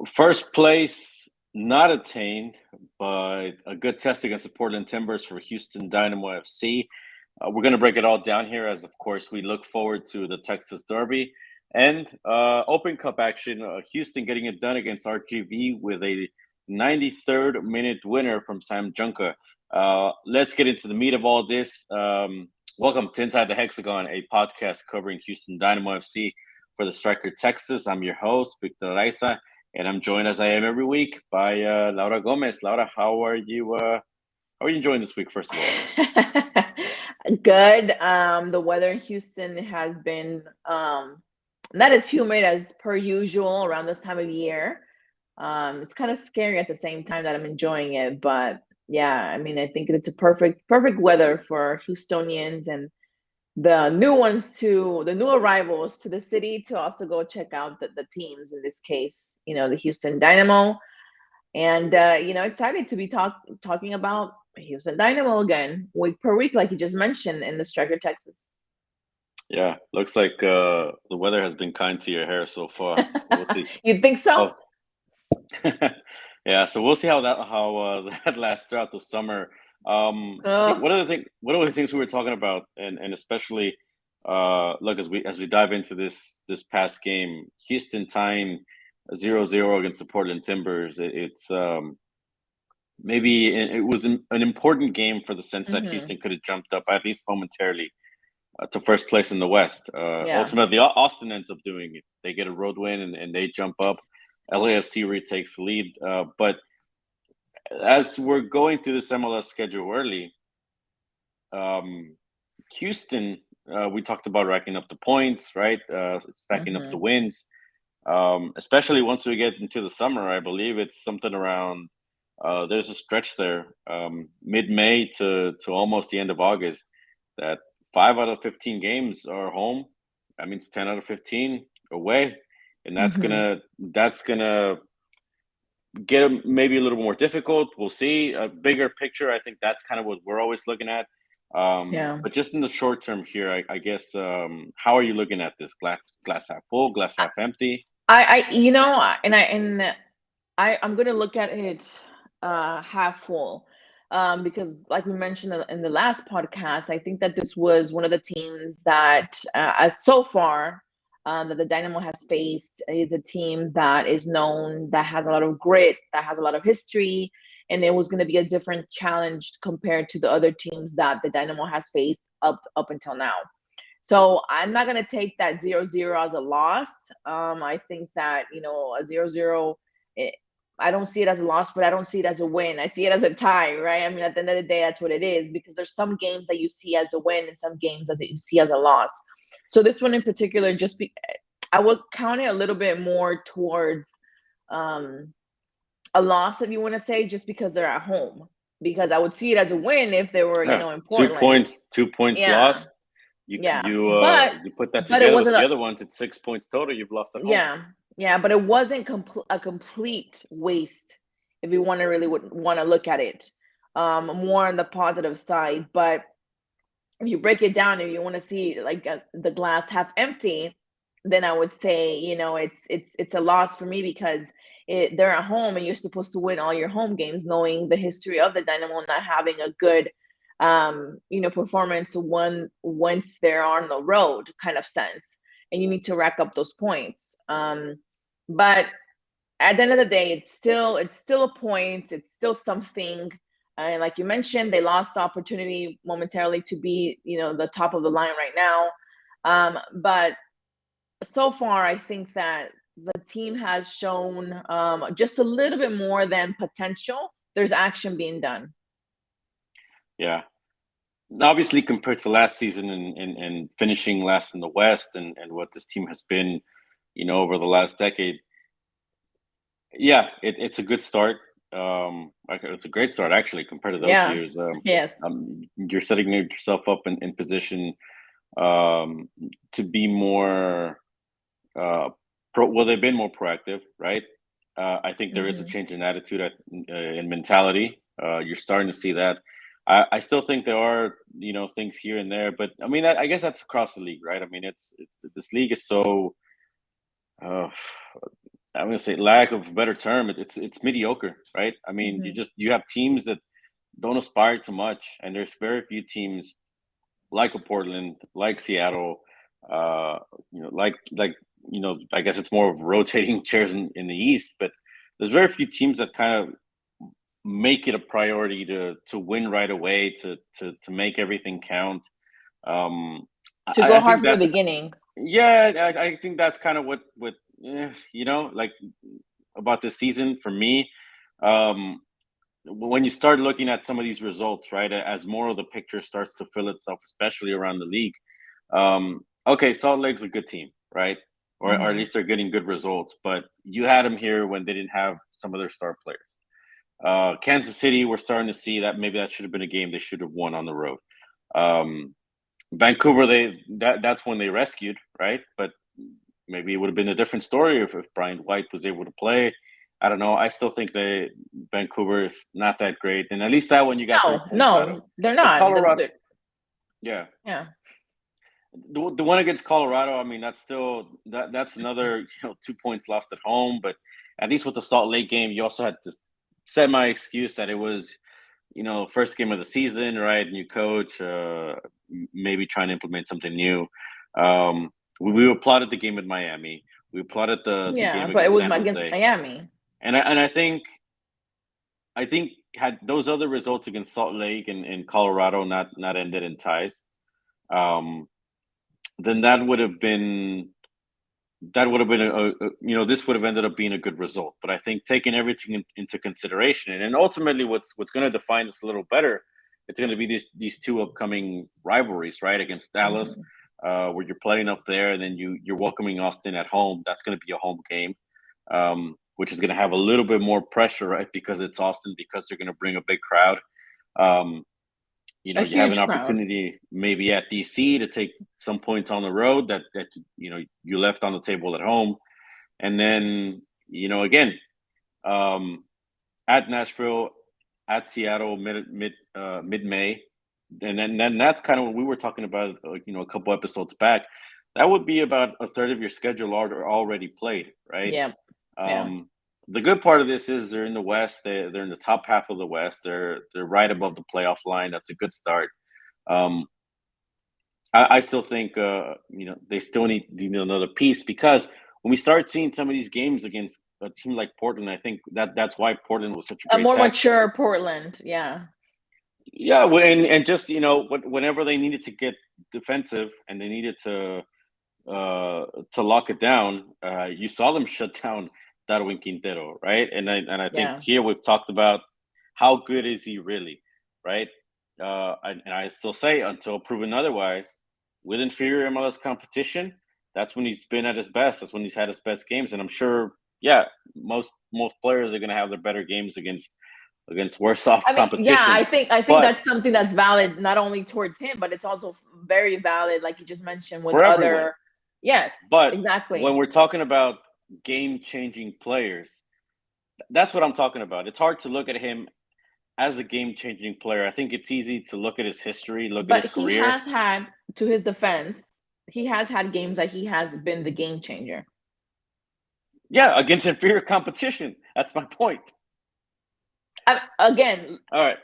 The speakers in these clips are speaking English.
First place not attained, but a good test against the Portland Timbers for Houston Dynamo FC. We're going to break it all down here as, of course, we look forward to the Texas Derby and Open Cup action. Houston getting it done against RGV with a 93rd minute winner from Sam Junka. Let's get into the meat of all this. Welcome to Inside the Hexagon, a podcast covering Houston Dynamo FC for the Striker Texas. I'm your host, Victor Araiza, and I'm joined as I am every week by Laura Gomez. Laura, how are you? How are you enjoying this week? First of all, Good. The weather in Houston has been not as humid as per usual around this time of year. It's kind of scary at the same time that I'm enjoying it, but yeah, I mean, I think it's a perfect weather for Houstonians and the new arrivals to the city to also go check out the teams, in this case, the Houston Dynamo. And excited to be talking about Houston Dynamo again, week per week, like you just mentioned, in the Striker, Texas. yeah, looks like the weather has been kind to your hair so far. So we'll see. You think so? Oh, yeah. So we'll see how that lasts throughout the summer. I think Oh, one of the things we were talking about, and especially look as we dive into this past game, Houston tying 0-0 against the Portland Timbers. It's maybe it was an important game for the sense that hmm, Houston could have jumped up at least momentarily to first place in the West. yeah. Ultimately, Austin ends up doing it. They get a road win and they jump up. LAFC retakes the lead. But as we're going through this MLS schedule early, um, Houston, we talked about racking up the points, right? Stacking up the Hmm. wins. Especially once we get into the summer, I believe it's something around. There's a stretch there, mid-May to almost the end of August, that 5 out of 15 games are home. That means 10 out of 15 away, and Hmm. that's gonna get maybe a little more difficult. We'll see. A bigger picture, I think that's kind of what we're always looking at. Yeah. But just in the short term here, I guess, how are you looking at this? Glass half full, glass half empty? I'm gonna look at it half full. Because like we mentioned in the last podcast, I think that this was one of the teams that, as so far, that the Dynamo has faced, is a team that is known, that has a lot of grit, that has a lot of history, and it was going to be a different challenge compared to the other teams that the Dynamo has faced up until now. So I'm not gonna take that 0-0 as a loss. I think that, a 0-0, it, I don't see it as a loss, but I don't see it as a win. I see it as a tie, right? I mean, at the end of the day, that's what it is, because there's some games that you see as a win and some games that you see as a loss. So this one in particular, I would count it a little bit more towards um, a loss, if you want to say, just because they're at home. Because I would see it as a win if they were, Yeah, in two Portland. points, 2 points Yeah, lost. You yeah. you But you put that it together with wasn't the a, other ones, it's 6 points total. You've lost at home. yeah, yeah, but it wasn't a complete waste, if you want to really would want to look at it more on the positive side. But if you break it down and you want to see, like, the glass half empty, then I would say, it's a loss for me, because they're at home and you're supposed to win all your home games, knowing the history of the Dynamo not having a good performance once they're on the road, kind of sense, and you need to rack up those points. But at the end of the day, it's still a point. It's still something. And like you mentioned, they lost the opportunity momentarily to be, the top of the line right now. But so far, I think that the team has shown just a little bit more than potential. There's action being done. Yeah, obviously compared to last season and finishing last in the West and what this team has been, over the last decade. Yeah, it's a good start. It's a great start actually compared to those Yeah. years. Yes. You're setting yourself up in position um, to be more uh, well. They've been more proactive, right? I think there is a Hmm. change in attitude in mentality. You're starting to see that. I still think there are things here and there, but I mean I guess that's across the league, right? I mean it's this league is so uh, I'm gonna say lack of a better term, it's mediocre, right? I mean, Mhm. you have teams that don't aspire to much, and there's very few teams like a Portland, like Seattle, uh, like I guess it's more of rotating chairs in the East, but there's very few teams that kind of make it a priority to win right away, to make everything count. Um, To go I hard think from the that beginning. yeah, I think that's kind of what like about this season for me. Um, when you start looking at some of these results, right, as more of the picture starts to fill itself, especially around the league. Okay, Salt Lake's a good team, right? Or at Mhm. least they're getting good results. But you had them here when they didn't have some of their star players. Kansas City, we're starting to see that maybe that should have been a game they should have won on the road. Um, Vancouver, that's when they rescued, right? But maybe it would have been a different story if Brian White was able to play. I don't know. I still think Vancouver is not that great, and at least that one you got 3 points out of. No, they're But not. Colorado, yeah, Yeah. the one against Colorado, I mean, that's another 2 points lost at home. But at least with the Salt Lake game, you also had to set my excuse that it was first game of the season, right? New coach, maybe trying to implement something new. We applauded the game in Miami. We applauded the Yeah, game but it against was San against Jose, Miami. and I think had those other results against Salt Lake and Colorado not ended in ties, um, then that would have been this would have ended up being a good result. But I think taking everything into consideration, and ultimately what's going to define us a little better, it's going to be these two upcoming rivalries, right? Against Dallas, Mhm. where you're playing up there, and then you're welcoming Austin at home. That's going to be a home game, which is going to have a little bit more pressure, right? Because it's Austin, because they're going to bring a big crowd. Um, A you have an huge crowd. opportunity maybe at DC to take some points on the road that you left on the table at home, and then again, um, at Nashville, at Seattle, mid May, and then that's kind of what we were talking about, a couple episodes back. That would be about a third of your schedule already played, right? Yeah. Yeah. Um, the good part of this is they're in the West. They're in the top half of the West. They're right above the playoff line. That's a good start. Um, I still think they still need another piece, because when we start seeing some of these games against a team like Portland, I think that's why Portland was such a A great more test. mature Portland. Yeah. Yeah, and just whenever they needed to get defensive and they needed to lock it down, you saw them shut down Darwin Quintero, right? And I think Yeah. here we've talked about how good is he really, right? And I still say, until proven otherwise, with inferior MLS competition, that's when he's been at his best. That's when he's had his best games, and I'm sure, yeah, most players are going to have their better games against worse off I mean, yeah, competition, I think but that's something that's valid not only towards him, but it's also very valid, like you just mentioned, with for everyone. other. Yes, But when exactly. we're talking about game-changing players, that's what I'm talking about. It's hard to look at him as a game-changing player. I think it's easy to look at his history, look at But his he career. has had, to his defense, he has had games that he has been the game changer. Yeah, against inferior competition. That's my point. Again, All right,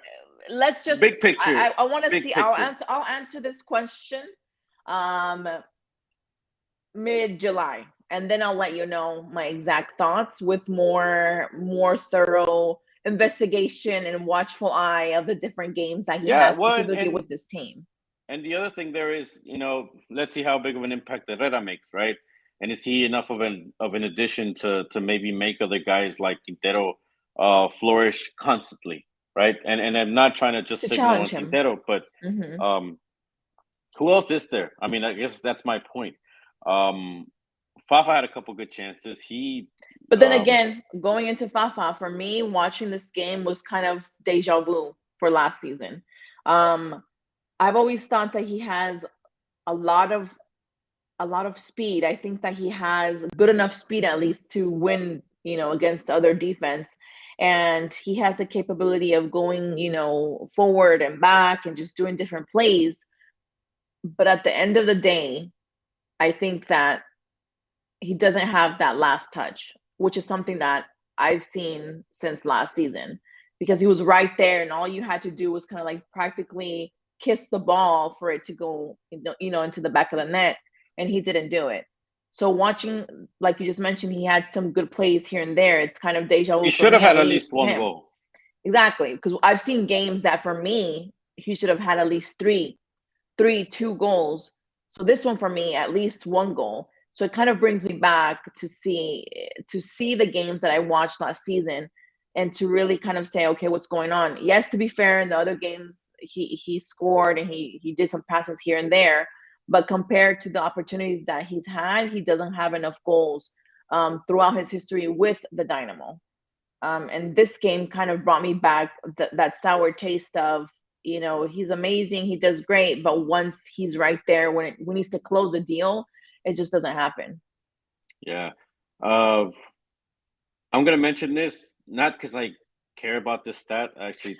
let's just. big picture. I want to Big see. I'll picture. answer. I'll answer this question, um, mid July, and then I'll let you know my exact thoughts with more thorough investigation and watchful eye of the different games that he Yeah, has well, specifically with this team. and the other thing there is, let's see how big of an impact Herrera makes, right? And is he enough of an addition to maybe make other guys like Quintero flourish constantly, right? And I'm not trying to just To signal on challenge him. Quintero, but Hmm. um, who else is there? I mean, I guess that's my point. Um, Fafa had a couple good chances. He, But then um, again, going into Fafa, for me, watching this game was kind of deja vu for last season. Um, I've always thought that he has a lot of speed. I think that he has good enough speed at least to win, against other defense. And he has the capability of going, forward and back and just doing different plays. But at the end of the day, I think that he doesn't have that last touch. which is something that I've seen since last season, because he was right there and all you had to do was kind of like practically kiss the ball for it to go, into the back of the net, and he didn't do it. So watching, like you just mentioned, he had some good plays here and there. It's kind of deja vu He for should have me, had at at least least one him. goal. Exactly, because I've seen games that for me, he should have had at least two goals. So this one for me, at least one goal. So it kind of brings me back to see the games that I watched last season, and to really kind of say, okay, what's going on? Yes, to be fair, in the other games he scored and he did some passes here and there, but compared to the opportunities that he's had, he doesn't have enough goals throughout his history with the Dynamo. And this game kind of brought me back that sour taste of, he's amazing, he does great, but once he's right there when it needs to close a deal, it just doesn't happen. Yeah. I'm gonna mention this not because I care about this stat. I actually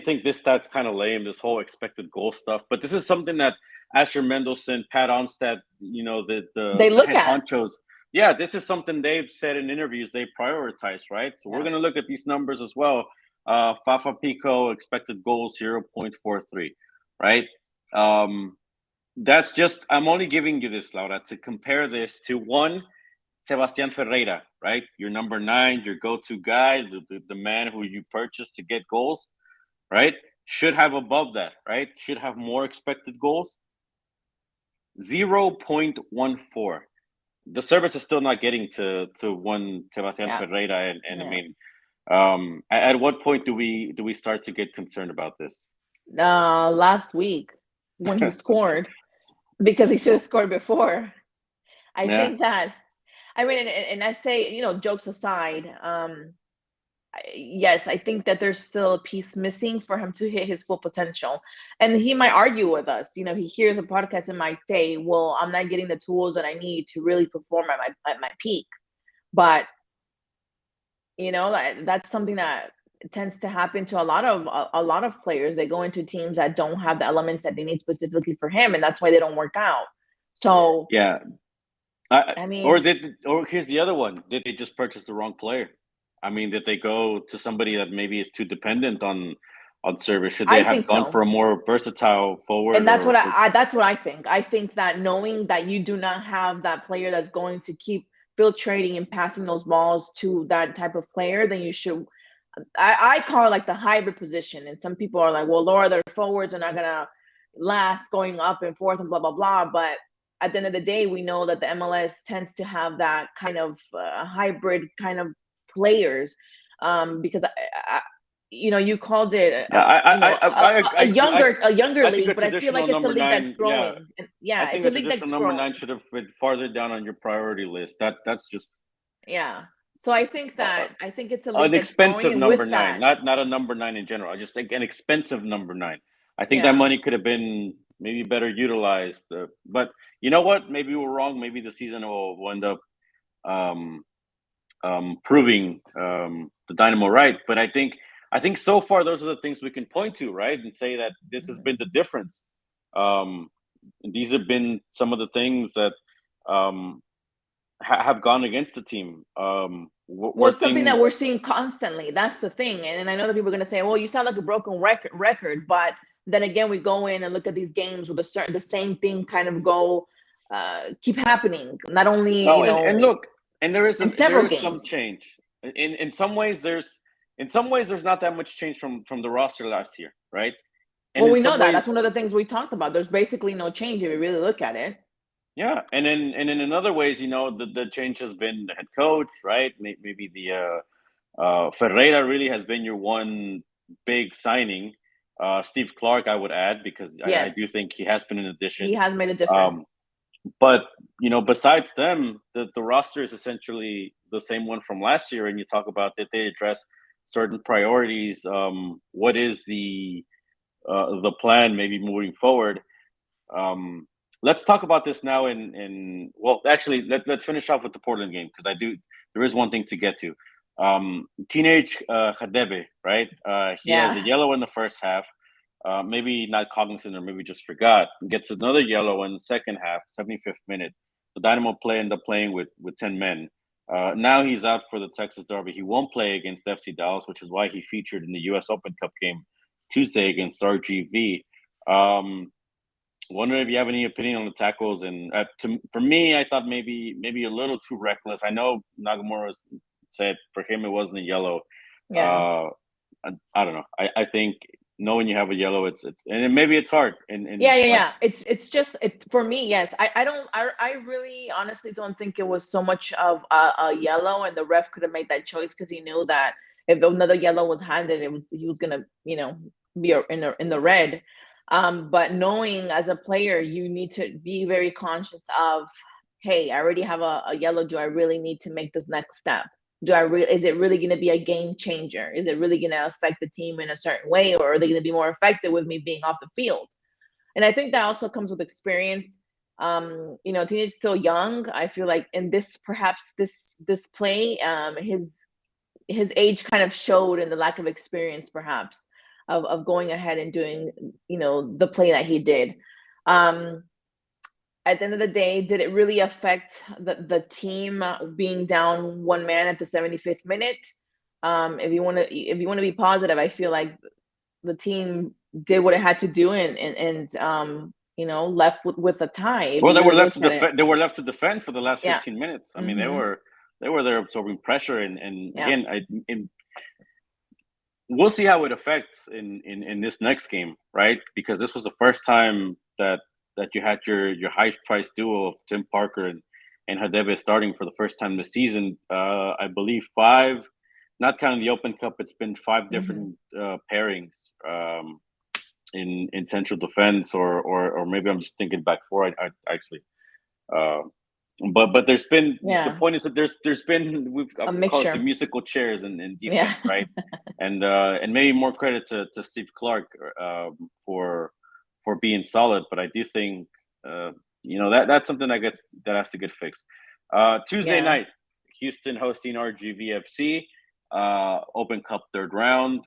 think this stat's kind of lame. This whole expected goal stuff, but this is something that Asher Mendelson, Pat Onstad, They look head at. honchos. Yeah, this is something they've said in interviews they prioritize, right? So we're Yeah. gonna look at these numbers as well. Fafa Pico expected goals 0.43, right? That's just, I'm only giving you this, Laura, to compare this to one Sebastian Ferreira, right? Your number 9, your go-to guy, the man who you purchased to get goals, right? Should have above that, right? Should have more expected goals. 0.14. The service is still not getting to one Sebastian Ferreira, and I mean, at what point do we start to get concerned about this? Last week when he scored, because he should have scored before. I think that, I mean, and I say, jokes aside, yes, I think that there's still a piece missing for him to hit his full potential. And he might argue with us. He hears a podcast and might say, well, I'm not getting the tools that I need to really perform at my peak. But, that's something that tends to happen to a lot of players. They go into teams that don't have the elements that they need specifically for him, and that's why they don't work out. So yeah, I mean, or here's the other one: did they just purchase the wrong player? I mean, did they go to somebody that maybe is too dependent on service? Should they have gone for a more versatile forward? And that's what I think. I think that knowing that you do not have that player that's going to keep filtrating and passing those balls to that type of player, then you should. I call it like the hybrid position. And some people are like, well, Laura, their forwards are not gonna last going up and forth and blah blah blah. But at the end of the day, we know that the MLS tends to have that kind of hybrid kind of players, because you called it a younger league, but I feel like it's a league that's growing. I think it's a league that's number growing. 9 should have been farther down on your priority list. That's just So I think it's a league an expensive number 9, that, not a number 9 in general. I just think an expensive number 9. I think that money could have been maybe better utilized. But you know what? Maybe we're wrong. Maybe the season will end up proving the Dynamo right. But I think so far those are the things we can point to, right, and say that this has been the difference. These have been some of the things that have gone against the team. Something that we're seeing constantly. That's the thing. And I know that people are going to say, well, you sound like a broken record. But then again, we go in and look at these games with the same thing kind of keep happening. Not only, and look, and there is some change. In some ways, there's not that much change from the roster last year, right? And we know that. That's one of the things we talked about. There's basically no change if you really look at it. Yeah, and in other ways, the change has been the head coach, right? Maybe the Ferreira really has been your one big signing. Steve Clark, I would add, because I do think he has been an addition. He has made a difference. But besides them, the roster is essentially the same one from last year. And you talk about that they address certain priorities. What is the plan maybe moving forward? Let's talk about this now. Actually, let's finish off with the Portland game, because there is one thing to get to. Teenage Hadev, right? He has a yellow in the first half. Maybe not cognizant, or maybe just forgot. Gets another yellow in the second half, 75th minute. The Dynamo end up playing with 10 men. Now he's out for the Texas Derby. He won't play against FC Dallas, which is why he featured in the U.S. Open Cup game Tuesday against RGV. Wondering if you have any opinion on the tackles. And for me, I thought maybe a little too reckless. I know Nagamura said for him it wasn't a yellow. Yeah. I don't know. I think knowing you have a yellow, it's and maybe it's hard. Yeah. It's just for me. Yes, I really honestly don't think it was so much of a yellow, and the ref could have made that choice because he knew that if another yellow was handed, he was gonna be in the red. But knowing as a player, you need to be very conscious of, hey, I already have a yellow. Do I really need to make this next step? Is it really going to be a game changer? Is it really going to affect the team in a certain way, or are they going to be more effective with me being off the field? And I think that also comes with experience. Teenage is still young. I feel like in this play, his age kind of showed in the lack of experience, perhaps, of going ahead and doing the play that he did. At the end of the day, did it really affect the team being down one man at the 75th minute? If you want to be positive, I feel like the team did what it had to do and left with a tie. Well, they were left to defend. They were left to defend for the last 15 minutes. I mean, Mm-hmm. they were there absorbing pressure, and again, we'll see how it affects in this next game, right? Because this was the first time that you had your high price duo of Tim Parker and Hadev starting for the first time this season. I believe 5, not counting the Open Cup, it's been 5 different pairings in central defense, or maybe I'm just thinking back 4. I actually, but there's been the point is that there's been we've called it the musical chairs in defense, right? And maybe more credit to Steve Clark for being solid, but I do think that's something I guess that has to get fixed. Tuesday night, Houston hosting RGVFC, Open Cup 3rd round.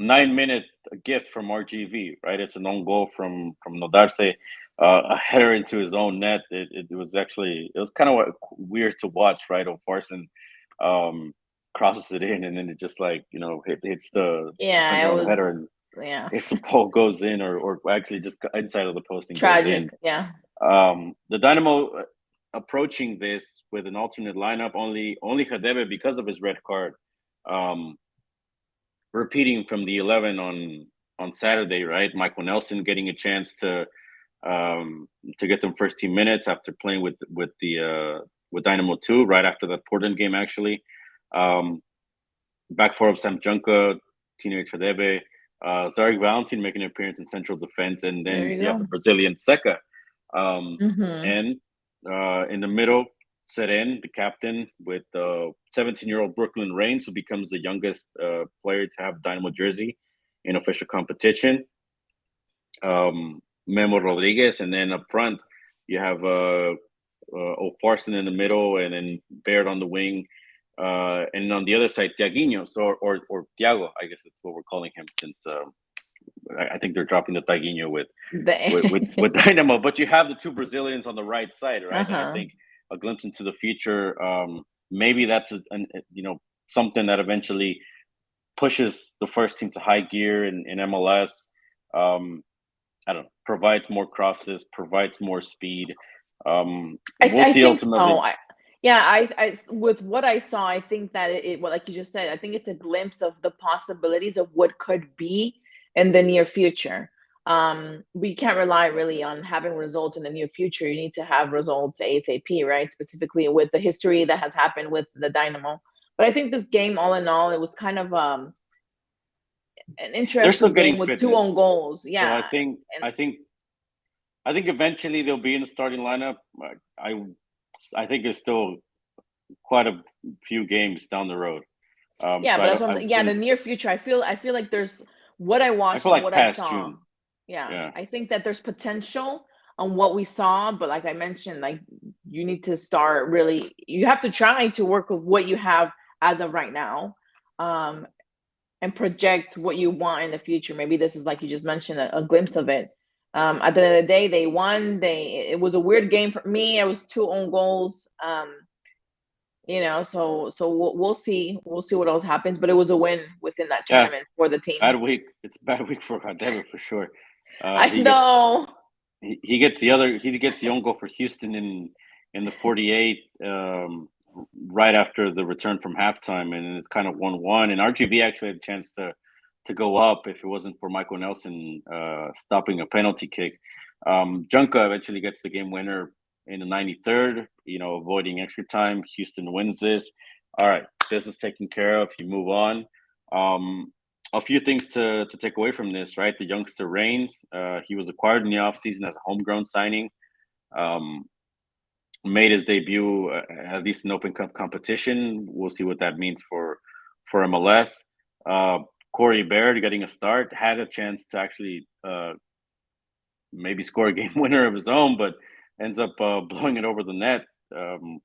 9-minute gift from RGV, right? It's an own goal from Nodarse, a header into his own net. It was kind of weird to watch, right? O'Farson crosses it in, and then it just hits the header, and it's a ball goes in, or actually just inside of the post and goes in. Yeah. The Dynamo approaching this with an alternate lineup, only Hadev because of his red card. Repeating from the 11 on Saturday, right? Michael Nelson getting a chance to get some first team minutes after playing with Dynamo 2 right after the Portland game, actually. Back 4 of Sam Junka, Teenage Hadev, Zarek Valentin making an appearance in central defense, and then you have the Brazilian Seca. And in the middle, Seren, the captain, with 17-year-old Brooklyn Reigns, who becomes the youngest player to have a Dynamo jersey in official competition. Memo Rodriguez, and then up front, you have O'Farson in the middle, and then Baird on the wing. And on the other side, Tiaguinho, or Thiago, I guess is what we're calling him, since I think they're dropping the Tiaguinho with Dynamo. But you have the 2 Brazilians on the right side, right? And I think a glimpse into the future. Maybe that's something that eventually pushes the first team to high gear in MLS. I don't know, provides more crosses, provides more speed. We'll see ultimately. So. I with what I saw, I think that like you just said, I think it's a glimpse of the possibilities of what could be in the near future. We can't rely really on having results in the near future. You need to have results ASAP, right? Specifically with the history that has happened with the Dynamo. But I think this game, all in all, it was kind of an interesting game with 2 own goals. Yeah. So I think eventually they'll be in the starting lineup. I think there's still quite a few games down the road. But that's what the near future. I feel like there's what I watched and what I saw. June. Yeah, I think that there's potential on what we saw, but like I mentioned, like you need to start really. You have to try to work with what you have as of right now, and project what you want in the future. Maybe this is, like you just mentioned, a glimpse of it. At the end of the day, they won. It was a weird game for me. It was 2 own goals. So we'll see. We'll see what else happens. But it was a win within that Yeah, tournament for the team. bad week. It's a bad week for Hadev for sure. I know. He gets the own goal for Houston in the 48, right after the return from halftime, and it's kind of 1-1. And RGV actually had a chance to go up if it wasn't for Michael Nelson stopping a penalty kick. Junka eventually gets the game winner in the 93rd, avoiding extra time. Houston wins this. All right, business taken care of. You move on. A few things to take away from this, right? The youngster Reigns, he was acquired in the offseason as a homegrown signing. Made his debut at least in Open Cup competition. We'll see what that means for MLS. Corey Baird getting a start, had a chance to actually maybe score a game winner of his own, but ends up blowing it over the net,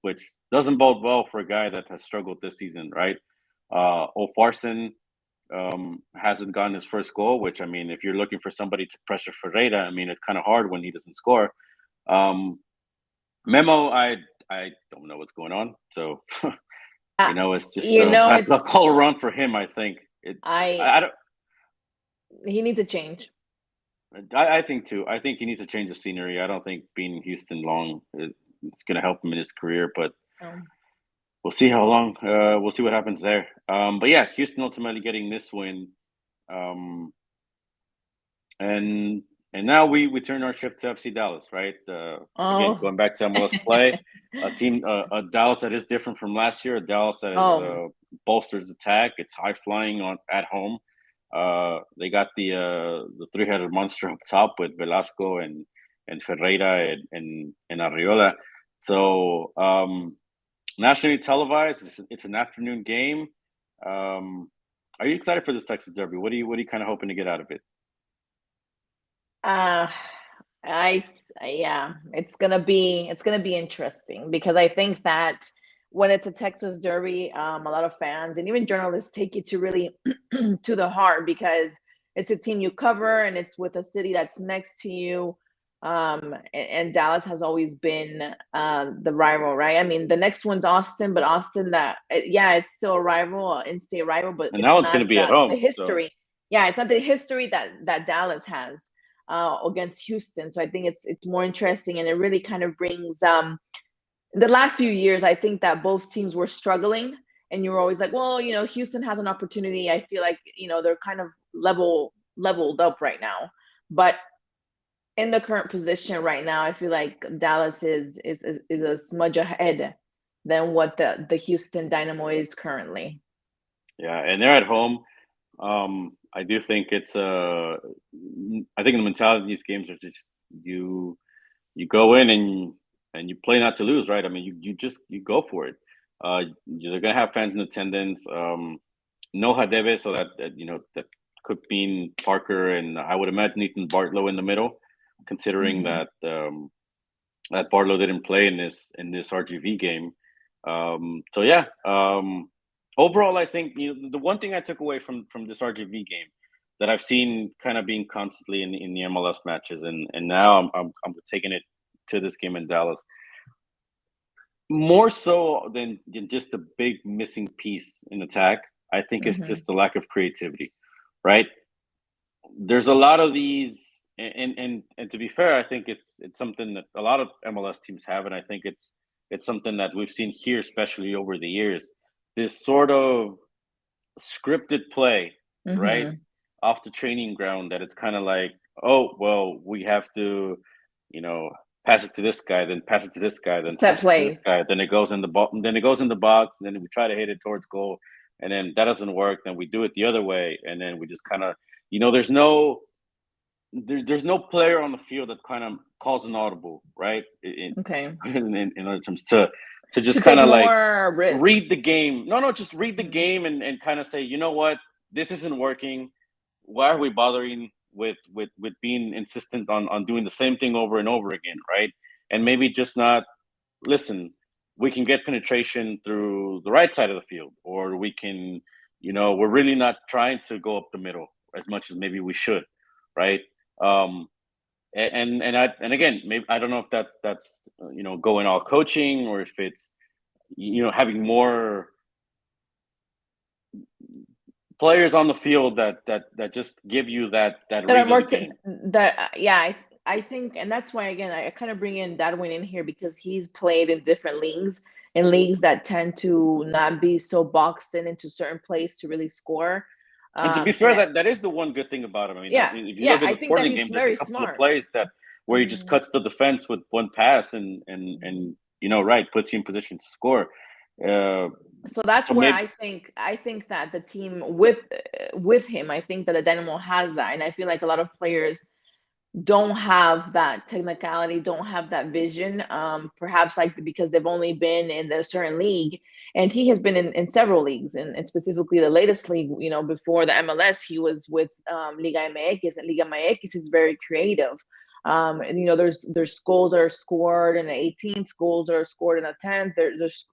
which doesn't bode well for a guy that has struggled this season, right? O'Farson hasn't gotten his first goal, which, I mean, if you're looking for somebody to pressure Ferreira, I mean, it's kind of hard when he doesn't score. Memo, I don't know what's going on, so it's just a call around for him. I think I don't. He needs a change. I think too. I think he needs to change the scenery. I don't think being in Houston long it's going to help him in his career, but we'll see how long. We'll see what happens there. But yeah, Houston ultimately getting this win, and now we turn our shift to FC Dallas, right? Again, going back to MLS play, a Dallas that is different from last year, a Dallas that is bolsters attack. It's high flying at home. They got the three-headed monster up top with Velasco and Ferreira and Arriola. So nationally televised. It's an afternoon game. Are you excited for this Texas Derby? What are you kind of hoping to get out of it? It's gonna be interesting, because I think that when it's a Texas Derby, a lot of fans and even journalists take it to really to the heart, because it's a team you cover and it's with a city that's next to you. And Dallas has always been the rival, right? I mean, the next one's Austin, but Austin, it's still a rival, in-state rival, but and now it's going to be at home. The history, so. Yeah, it's not the history that Dallas has against Houston. So I think it's more interesting, and it really kind of brings the last few years. I think that both teams were struggling, and you were always like, well, Houston has an opportunity. I feel like they're kind of leveled up right now, but in the current position right now, I feel like Dallas is a smudge ahead than what the Houston Dynamo is currently. Yeah, and they're at home. I do think I think the mentality of these games are just you go in and you play not to lose, right? I mean, you go for it. They're gonna have fans in attendance. No Hadev, so that could mean Parker, and I would imagine Ethan Bartlow in the middle, considering that Bartlow didn't play in this RGV game. Overall, I think the one thing I took away from this RGV game that I've seen kind of being constantly in the MLS matches, and now I'm taking it to this game in Dallas, more so than just a big missing piece in attack. I think it's just the lack of creativity, right? There's a lot of these, and to be fair, I think it's something that a lot of MLS teams have, and I think it's something that we've seen here, especially over the years. This sort of scripted play, right, off the training ground, that it's kind of like, oh, well, we have to, pass it to this guy, then pass it to this guy, then pass it to this guy, then it goes in the box, then then we try to hit it towards goal, and then that doesn't work, then we do it the other way, and then we just kind of, there's no player on the field that kind of calls an audible, right? In other terms, to just kind of like read the game. Just read the game and kind of say, you know what, this isn't working. Why are we bothering with being insistent on doing the same thing over and over again, right? And maybe just not listen. We can get penetration through the right side of the field, or we can, we're really not trying to go up the middle as much as maybe we should, right? And again, maybe I don't know if that's going all coaching, or if it's having more players on the field that just give you that that read are of more the game. I think, and that's why again I kind of bring in Darwin in here because he's played in different leagues, in leagues that tend to not be so boxed in into certain plays to really score. And to be And fair, that is the one good thing about him. yeah, if you yeah, look at I the think that Sporting he's game, there's a very couple of smart. plays where he just Mhm. cuts the defense with one pass and right, puts you in position to score. So that's So where maybe I think that the team with him, I think that the Dynamo has that, and I feel like a lot of players don't have that technicality, don't have that vision. Perhaps like because they've only been in a certain league, and he has been in several leagues, and specifically the latest league. Before the MLS, he was with Liga MX, and Liga MX is very creative. And there's goals that are scored in the 18th, goals that are scored in the 10th.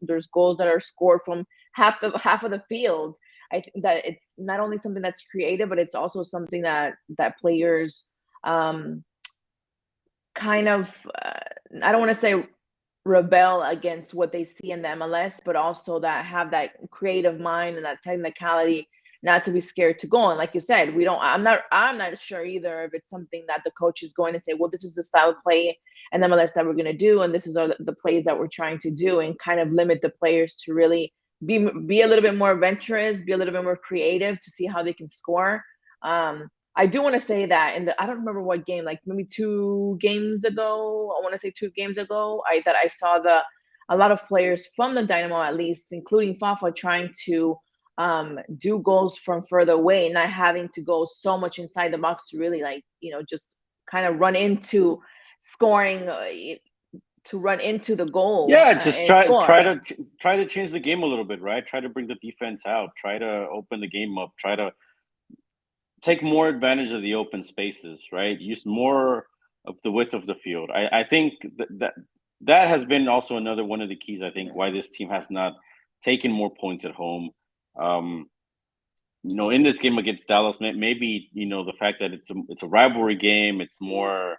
There's goals that are scored from half of the field. I think that it's not only something that's creative, but it's also something that players um, kind of I don't want to say rebel against what they see in the MLS, but also that have that creative mind and that technicality, not to be scared to go. And like you said, we don't. I'm not sure either if it's something that the coach is going to say, well, this is the style of play and MLS that we're going to do, and this is the plays that we're trying to do, and kind of limit the players to really be a little bit more adventurous, be a little bit more creative to see how they can score. I do want to say that I don't remember what game, like maybe 2 games ago. I want to say 2 games ago, I saw a lot of players from the Dynamo, at least, including Fafa, trying to do goals from further away, not having to go so much inside the box to really just kind of run into scoring, to run into the goal yeah, just and try score. to change the game a little bit, right? Try to bring the defense out. Try to open the game up. Try to take more advantage of the open spaces, right? Use more of the width of the field. I think that has been also another one of the keys. I think why this team has not taken more points at home. Um, in this game against Dallas, maybe the fact that it's a rivalry game. It's more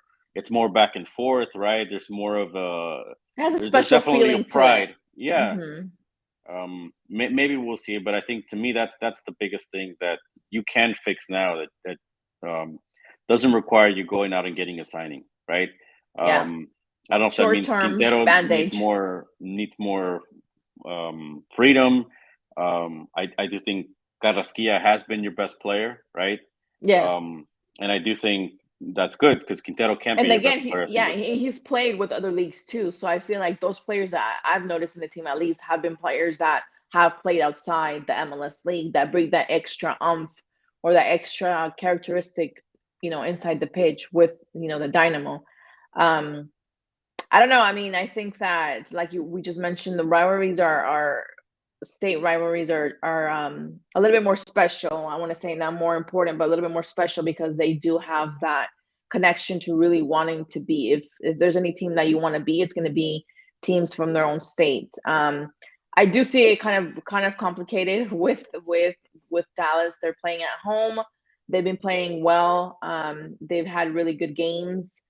back and forth, right? There's more of It has a there's special definitely a feeling to it. pride. Yeah. Hmm. Maybe we'll see it, but I think to me that's the biggest thing that you can fix now that doesn't require you going out and getting a signing, right? Yeah, I don't know if that means short-term Quintero bandage. needs more freedom. I do think Carrasquilla has been your best player, right? Yes. Um, and I do think that's good because Quintero can't be And your best again, player if he looks good. he's played with other leagues too. So I feel like those players that I've noticed in the team, at least, have been players that have played outside the MLS league, that bring that extra or that extra characteristic, inside the pitch with, the Dynamo. Um, I don't know. I mean, I think that, like we just mentioned, the rivalries are state rivalries are a little bit more special. I want to say not more important, but a little bit more special because they do have that connection to really wanting to be. If there's any team that you want to be, it's going to be teams from their own state. I do see it kind of complicated with Dallas. They're playing at home. They've been playing well. They've had really good games.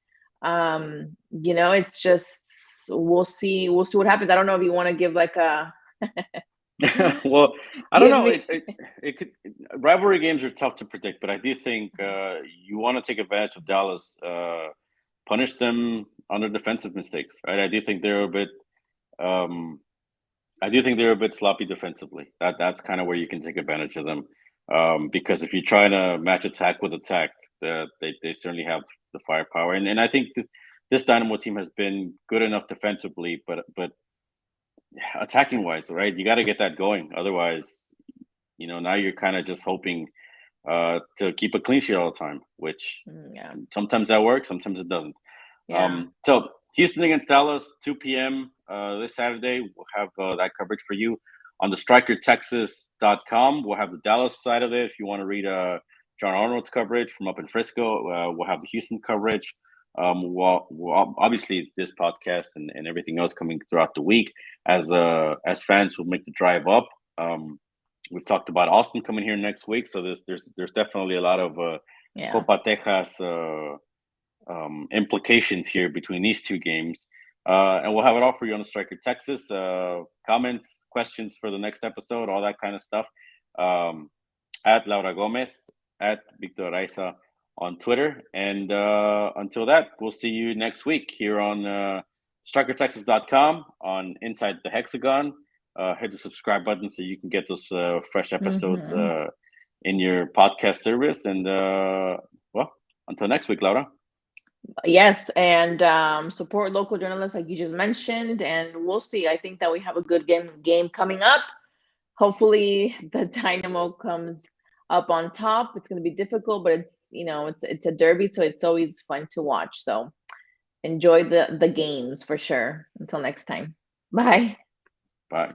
It's just we'll see what happens. I don't know if you want to give like a Well, I don't give know. me. It could rivalry games are tough to predict, but I do think you want to take advantage of Dallas, punish them on their defensive mistakes, right? Um, I do think they're a bit sloppy defensively. That's kind of where you can take advantage of them, because if you're trying to match attack with attack, they certainly have the firepower, and I think this Dynamo team has been good enough defensively, but attacking wise, right? You got to get that going. Otherwise, now you're kind of just hoping to keep a clean sheet all the time, which Yeah, sometimes that works, sometimes it doesn't. yeah. So Houston against Dallas, 2 p.m. This Saturday. We'll have that coverage for you on the strikertexas.com. We'll have the Dallas side of it. If you want to read John Arnold's coverage from up in Frisco, we'll have the Houston coverage. We'll obviously this podcast and everything else coming throughout the week as fans will make the drive up. We've talked about Austin coming here next week, so there's definitely a lot of Yeah. Copa Tejas implications here between these two games. And we'll have it all for you on the Striker Texas. Comments, questions for the next episode, all that kind of stuff. At Laura Gomez, at Victor Araiza on Twitter. And until that, we'll see you next week here on StrikerTexas.com on Inside the Hexagon. Hit the subscribe button so you can get those fresh episodes in your podcast service. And well, until next week, Laura. Yes, and support local journalists like you just mentioned, and we'll see. I think that we have a good game coming up. Hopefully, the Dynamo comes up on top. It's going to be difficult, but it's a derby, so it's always fun to watch. So enjoy the games for sure. Until next time, bye. Bye.